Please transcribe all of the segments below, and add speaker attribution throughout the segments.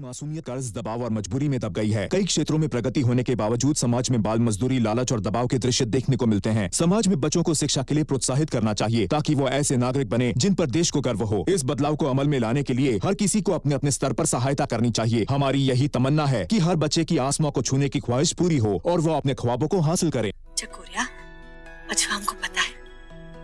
Speaker 1: मासूमियत कर्ज, दबाव और मजबूरी में दब गई है। कई क्षेत्रों में प्रगति होने के बावजूद समाज में बाल मजदूरी, लालच और दबाव के दृश्य देखने को मिलते हैं। समाज में बच्चों को शिक्षा के लिए प्रोत्साहित करना चाहिए ताकि वो ऐसे नागरिक बने जिन पर देश को गर्व हो। इस बदलाव को अमल में लाने के लिए हर किसी को अपने अपने स्तर पर सहायता करनी चाहिए। हमारी यही तमन्ना है कि हर बच्चे की आसमां को छूने की ख्वाहिश पूरी हो और वो अपने ख्वाबों को हासिल करे।
Speaker 2: चकोरिया, अच्छा हमको पता है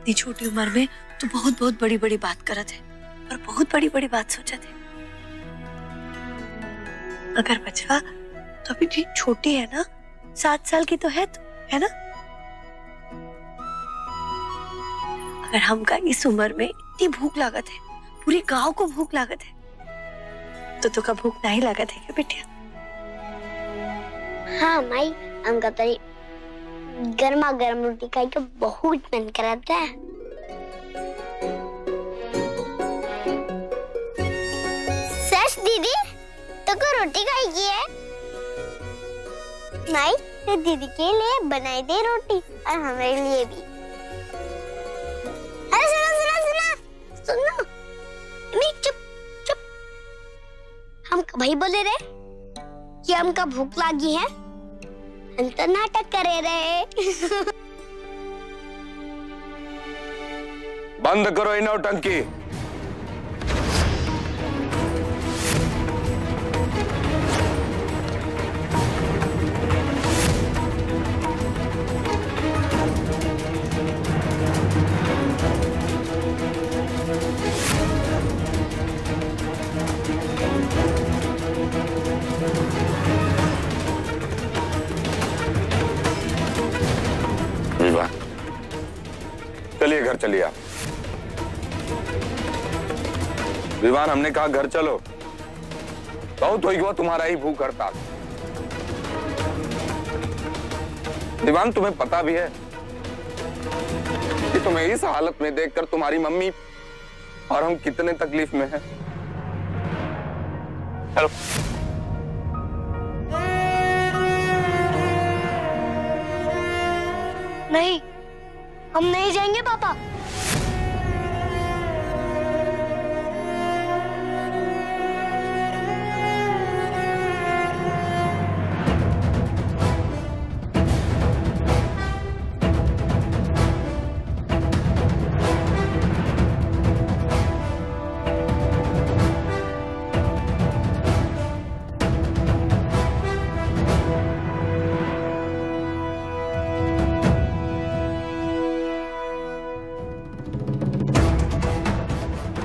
Speaker 2: इतनी छोटी उम्र में तो बहुत बड़ी बड़ी बात करत है और बहुत बड़ी बड़ी बात सोचत है। अगर बचवा तो अभी ठीक छोटी है ना, 7 साल की तो है ना। अगर हमका इस उम्र में इतनी भूख लागत है, पूरे गांव को भूख लागत है, तो का भूख नहीं लागत है क्या बेटिया?
Speaker 3: हाँ माई, हमका तो गर्मा गर्म रोटी खाई के बहुत मन करता है। सच दीदी, तो को रोटी खाएगी है? नहीं, तो दीदी के लिए बनाई दे रोटी और हमारे लिए भी। अरे सुनो, नहीं चुप। हम भाई बोले रहे कि हमका भूख लगी है, हम तो नाटक करे रहे।
Speaker 4: बंद करो इन नौटंकी। चलिए घर चलिए आप। विवान, हमने कहा घर चलो। बहुत हो गया तुम्हारा ही भूख हड़ताल। विवान, तुम्हें पता भी है कि तुम्हें इस हालत में देखकर तुम्हारी मम्मी और हम कितने तकलीफ में हैं। चलो।
Speaker 3: नहीं, हम नहीं जाएंगे पापा।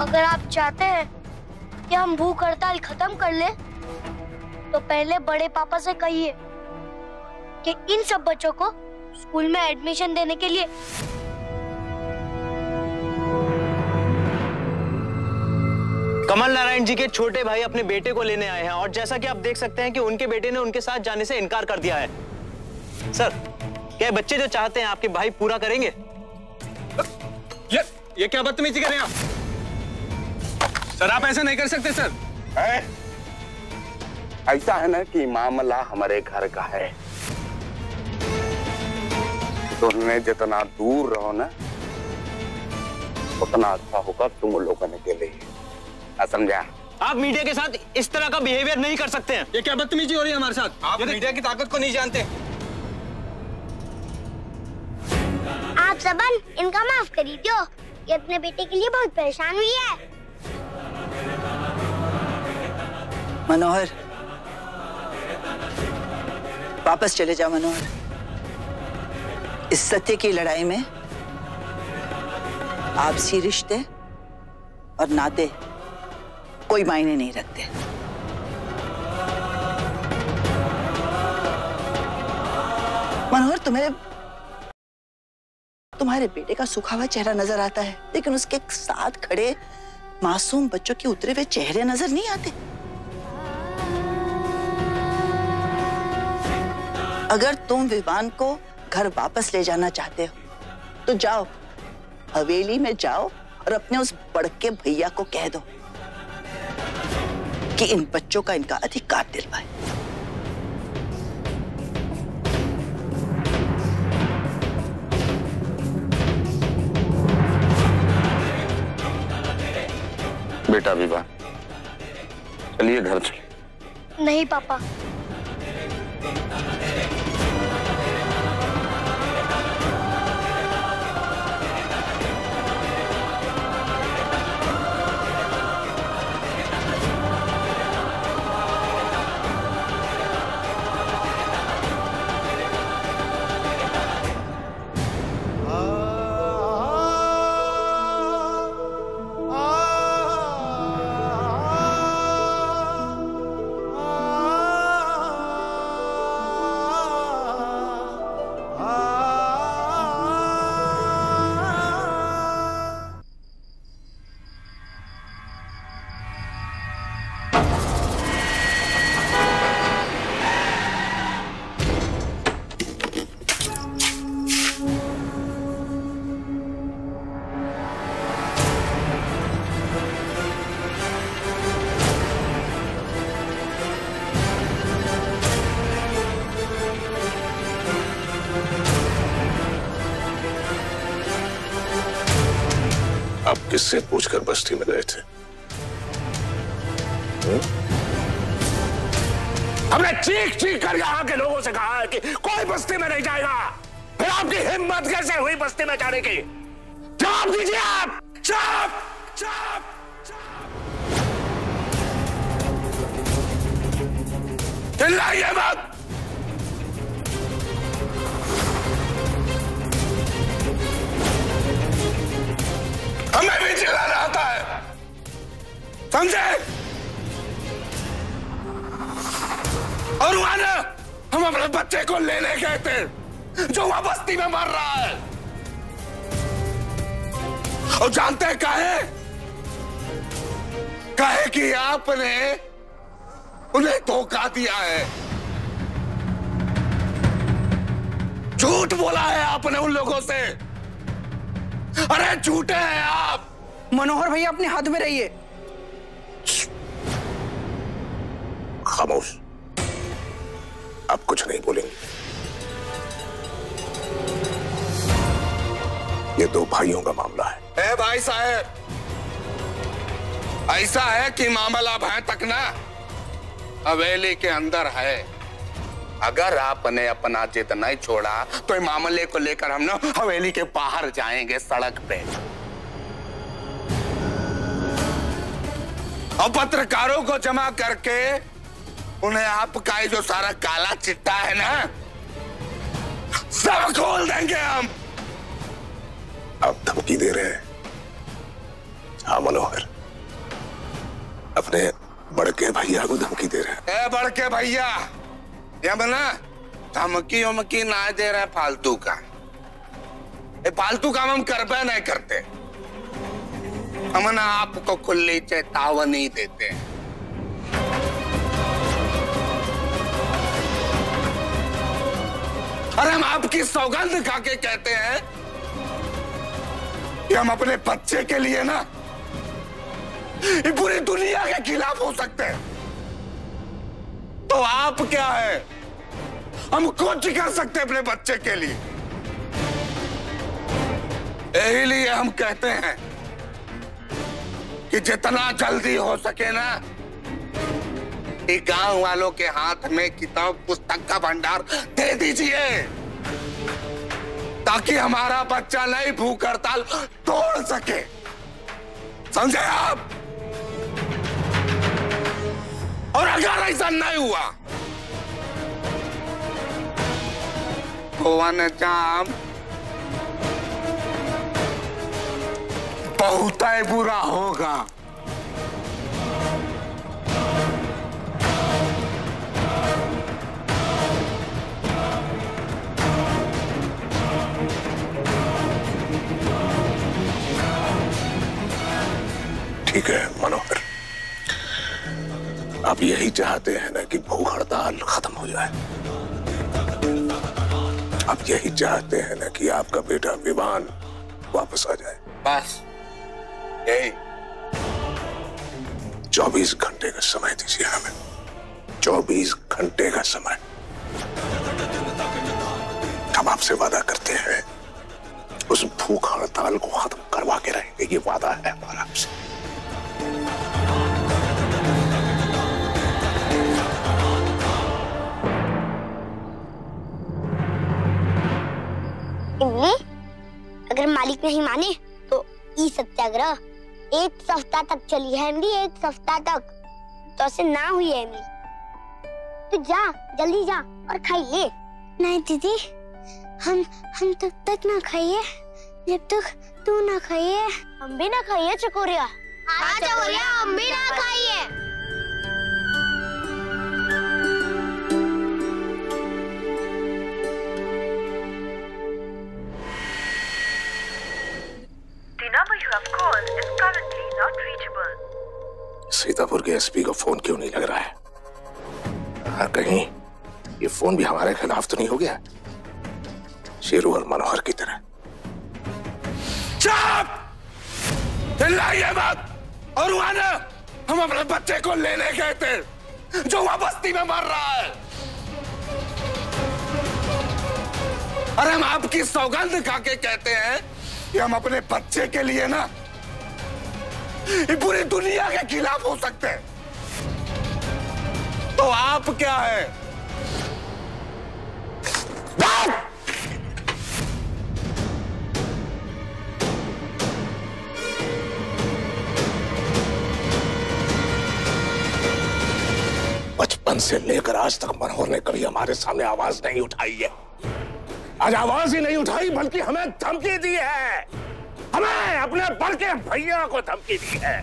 Speaker 3: अगर आप चाहते हैं कि हम भूख हड़ताल खत्म कर ले, तो पहले बड़े पापा से कहिए कि इन सब बच्चों को स्कूल में एडमिशन देने के लिए
Speaker 5: कमल नारायण जी के छोटे भाई अपने बेटे को लेने आए हैं और जैसा कि आप देख सकते हैं कि उनके बेटे ने उनके साथ जाने से इनकार कर दिया है। सर, क्या बच्चे जो चाहते हैं आपके भाई पूरा करेंगे?
Speaker 6: ये क्या बदतमीजी कर रहे हैं आप? सर, आप ऐसा नहीं कर सकते सर।
Speaker 4: ऐसा है ना कि मामला हमारे घर का है, तुमने जितना दूर रहो ना उतना अच्छा होगा तुम लोगों के लिए। समझा?
Speaker 5: आप मीडिया के साथ इस तरह का बिहेवियर नहीं कर सकते हैं।
Speaker 6: ये क्या बदतमीजी हो रही है हमारे साथ? आप मीडिया की ताकत को नहीं जानते।
Speaker 3: आप सबन इनका माफ कर दो, ये अपने बेटे के लिए बहुत परेशान हुई है।
Speaker 7: मनोहर, वापस चले जाओ मनोहर। इस सत्य की लड़ाई में आपसी रिश्ते और नाते कोई मायने नहीं रखते। मनोहर, तुम्हारे बेटे का सूखा हुआ चेहरा नजर आता है, लेकिन उसके साथ खड़े मासूम बच्चों के उतरे हुए चेहरे नजर नहीं आते। अगर तुम विवान को घर वापस ले जाना चाहते हो तो जाओ, हवेली में जाओ और अपने उस बड़के भैया को कह दो कि इन बच्चों का इनका अधिकार दिलवाए।
Speaker 4: बेटा विवान, चलिए घर चलिए।
Speaker 3: नहीं पापा।
Speaker 8: आप किससे पूछकर बस्ती में गए थे? हमने चीख चीख कर यहाँ के लोगों से कहा है कि कोई बस्ती में नहीं जाएगा, फिर आपकी हिम्मत कैसे हुई बस्ती में जाने की? जवाब दीजिए आप। चुप चुप। चिल्लाइए मत। हमें भी चिल्लाना आता है, समझे? और वहां ना हम अपने बच्चे को लेने गए थे जो वहां बस्ती में मर रहा है। और जानते हैं काहे? काहे कि आपने उन्हें धोखा दिया है, झूठ बोला है आपने उन लोगों से। अरे झूठे हैं आप।
Speaker 9: मनोहर भैया अपने हाथ में रहिए।
Speaker 8: खामोश, आप कुछ नहीं बोलेंगे। ये दो भाइयों का मामला है। भाई साहब, ऐसा है कि मामला भय तक ना हवेली के अंदर है। अगर आपने अपना जिद नहीं छोड़ा तो इस मामले को लेकर हम ना हवेली के बाहर जाएंगे, सड़क पे। और पत्रकारों को जमा करके उन्हें आपका जो सारा काला चिट्टा है ना, सब खोल देंगे हम। आप धमकी दे रहे हैं? हाँ मनोहर, अपने बड़के भैया को धमकी दे रहे हैं। बड़के भैया, ये बना धमकी उमकी ना दे रहे फालतू का। फालतू काम हम करबे नहीं करते, हम ना आपको खुली चेतावनी देते हैं। अरे हम आपकी सौगंध खा के कहते हैं कि हम अपने बच्चे के लिए ना ये पूरी दुनिया के खिलाफ हो सकते हैं। तो आप क्या है? हम कुछ कर सकते हैं अपने बच्चे के लिए। यही लिए हम कहते हैं कि जितना जल्दी हो सके ना, ये गांव वालों के हाथ में किताब पुस्तक का भंडार दे दीजिए, ताकि हमारा बच्चा नहीं भूख हड़ताल तोड़ सके। समझे आप? और अगर ऐसा नहीं हुआ तो अनजाम बहुत ही बुरा होगा। ठीक है मनोहर, आप यही चाहते हैं ना कि भूख हड़ताल खत्म हो जाए। आप यही चाहते हैं ना कि आपका बेटा विवान वापस आ जाए। बस यही। 24 घंटे का समय दीजिए हमें, 24 घंटे का समय। हम आपसे वादा करते हैं उस भूख हड़ताल को खत्म करवा के रहेंगे, ये वादा है हमारा आपसे।
Speaker 3: बात नहीं माने तो ई सत्याग्रह 1 सप्ताह तक चली है। एमडी 1 सप्ताह तक तो ऐसे ना हुई है। एमडी तू जा, जल्दी जा और खाई ले। नहीं दीदी, हम तब तक ना खाइए जब तक तू ना खाइए। हम भी ना खाइए चकोरिया। हाँ चकोरिया, हम भी ना खाइए।
Speaker 10: The number you have called is currently not reachable.
Speaker 8: Sitapur के एसपी को फोन क्यों नहीं लग रहा है? कहीं ये फोन भी हमारे खिलाफ तो नहीं हो गया? शेरू और मनोहर की तरह। चुप! चिल्लाइए मत! और वहां ना, हम अपने बच्चे को लेने गए थे जो वहां बस्ती में मर रहा है। अरे हम आपकी सौगंध खा के कहते हैं कि हम अपने बच्चे के लिए ना ये पूरी दुनिया के खिलाफ हो सकते हैं। तो आप क्या है? बचपन से लेकर आज तक मनोहर ने कभी हमारे सामने आवाज नहीं उठाई है। आज आवाज ही नहीं उठाई बल्कि हमें धमकी दी है। हमें अपने बड़के भैया को धमकी दी है।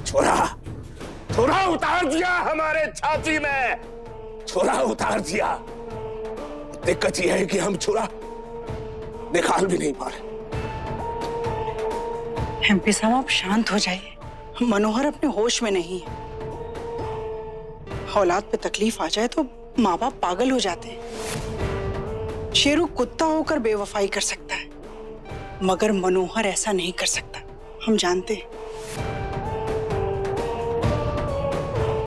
Speaker 8: छुरा उतार दिया हमारे छाती में, छुरा उतार दिया। दिक्कत यह है कि हम छुरा निकाल भी नहीं पा रहे।
Speaker 9: एमपी साहब आप शांत हो जाइए, मनोहर अपने होश में नहीं है। औलाद पे तकलीफ आ जाए तो माँ बाप पागल हो जाते हैं। शेरू कुत्ता होकर बेवफाई कर सकता है मगर मनोहर ऐसा नहीं कर सकता, हम जानते हैं।